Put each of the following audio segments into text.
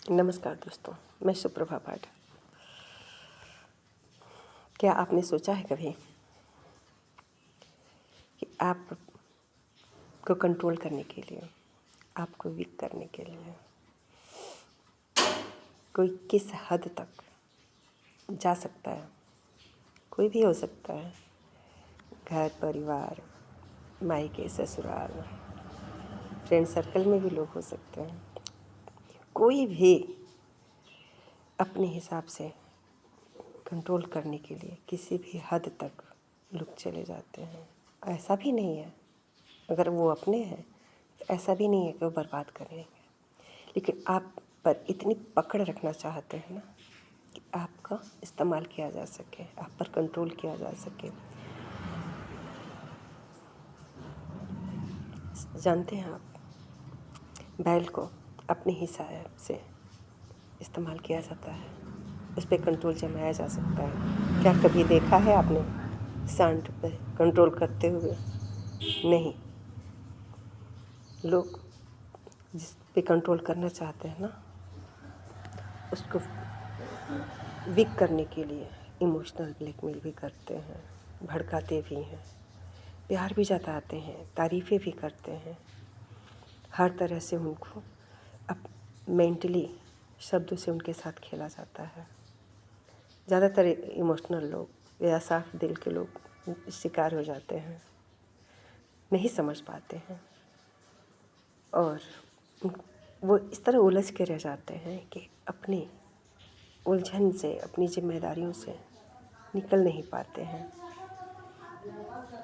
नमस्कार दोस्तों, मैं सुप्रभा पाठ। क्या आपने सोचा है कभी कि आपको कंट्रोल करने के लिए, आपको वीक करने के लिए कोई किस हद तक जा सकता है? कोई भी हो सकता है, घर परिवार, मायके ससुराल, फ्रेंड सर्कल में भी लोग हो सकते हैं। कोई भी अपने हिसाब से कंट्रोल करने के लिए किसी भी हद तक लोग चले जाते हैं। ऐसा भी नहीं है, अगर वो अपने हैं तो ऐसा भी नहीं है कि वो बर्बाद कर लेंगे, लेकिन आप पर इतनी पकड़ रखना चाहते हैं ना कि आपका इस्तेमाल किया जा सके, आप पर कंट्रोल किया जा सके। जानते हैं आप, बैल को अपने हिसाब से इस्तेमाल किया जाता है, उस पर कंट्रोल जमाया जा सकता है। क्या कभी देखा है आपने सांड पे कंट्रोल करते हुए? नहीं। लोग जिस पे कंट्रोल करना चाहते हैं ना, उसको वीक करने के लिए इमोशनल ब्लैकमेल भी करते हैं, भड़काते भी हैं, प्यार भी जताते हैं, तारीफ़ें भी करते हैं। हर तरह से उनको मेंटली शब्दों से उनके साथ खेला जाता है। ज़्यादातर इमोशनल लोग या साफ दिल के लोग शिकार हो जाते हैं, नहीं समझ पाते हैं और वो इस तरह उलझ के रह जाते हैं कि अपनी उलझन से, अपनी जिम्मेदारियों से निकल नहीं पाते हैं,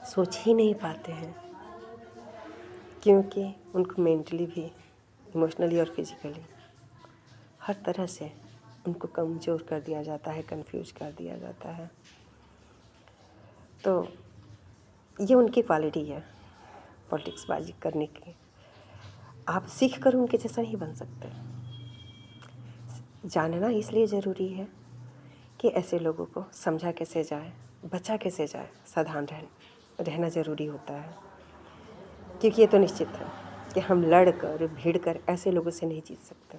सोच ही नहीं पाते हैं, क्योंकि उनको मेंटली भी, इमोशनली और फिजिकली हर तरह से उनको कमज़ोर कर दिया जाता है, कंफ्यूज कर दिया जाता है। तो ये उनकी क्वालिटी है, पॉलिटिक्स बाजी करने की। आप सीख कर उनके जैसा नहीं बन सकते। जानना इसलिए ज़रूरी है कि ऐसे लोगों को समझा कैसे जाए, बचा कैसे जाए, सावधान रहना ज़रूरी होता है। क्योंकि ये तो निश्चित है कि हम लड़ कर भिड़ कर ऐसे लोगों से नहीं जीत सकते,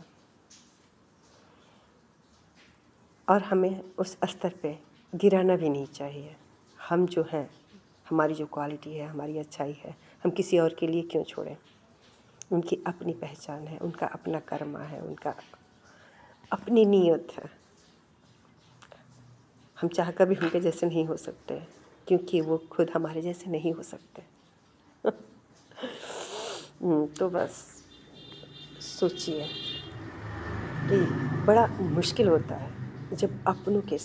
और हमें उस स्तर पे गिराना भी नहीं चाहिए। हम जो हैं, हमारी जो क्वालिटी है, हमारी अच्छाई है, हम किसी और के लिए क्यों छोड़ें? उनकी अपनी पहचान है, उनका अपना कर्मा है, उनका अपनी नीयत है। हम चाह कर भी उनके जैसे नहीं हो सकते, क्योंकि वो खुद हमारे जैसे नहीं हो सकते। तो बस सोचिए कि बड़ा मुश्किल होता है जब अपनों के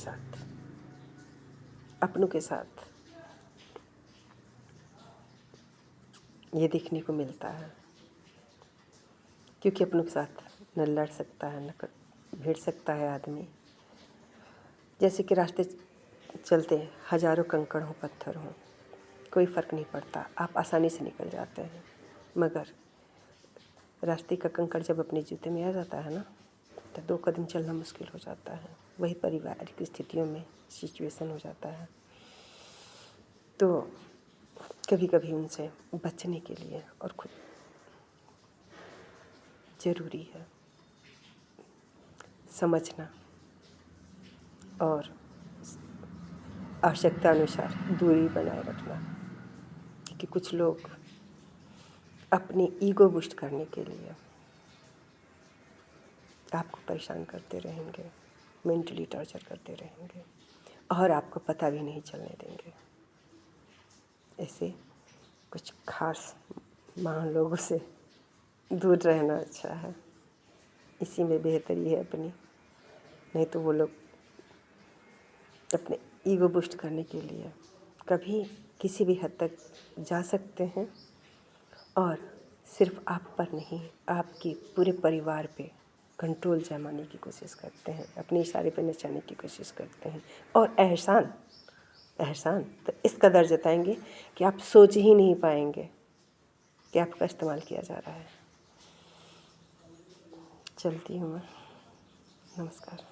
साथ ये देखने को मिलता है, क्योंकि अपनों के साथ न लड़ सकता है, न भिड़ सकता है आदमी। जैसे कि रास्ते चलते हज़ारों कंकड़ हो, पत्थर हो, कोई फ़र्क नहीं पड़ता, आप आसानी से निकल जाते हैं। मगर रास्ते का कंकड़ जब अपने जूते में आ जाता है ना, तो 2 कदम चलना मुश्किल हो जाता है। वही पारिवारिक स्थितियों में सिचुएशन हो जाता है। तो कभी कभी उनसे बचने के लिए और खुद ज़रूरी है समझना और आवश्यकता अनुसार दूरी बनाए रखना। क्योंकि कुछ लोग अपनी ईगो बूस्ट करने के लिए आपको परेशान करते रहेंगे, मेंटली टॉर्चर करते रहेंगे, और आपको पता भी नहीं चलने देंगे। ऐसे कुछ खास महान लोगों से दूर रहना अच्छा है। इसी में बेहतरी है अपनी। नहीं तो वो लोग अपने ईगो बूस्ट करने के लिए कभी किसी भी हद तक जा सकते हैं, और सिर्फ आप पर नहीं, आपके पूरे परिवार पे कंट्रोल जमाने की कोशिश करते हैं, अपने इशारे पे नचाने की कोशिश करते हैं। और एहसान तो इस कदर जताएंगे कि आप सोच ही नहीं पाएंगे कि आपका इस्तेमाल किया जा रहा है। चलती हूँ मैं। नमस्कार।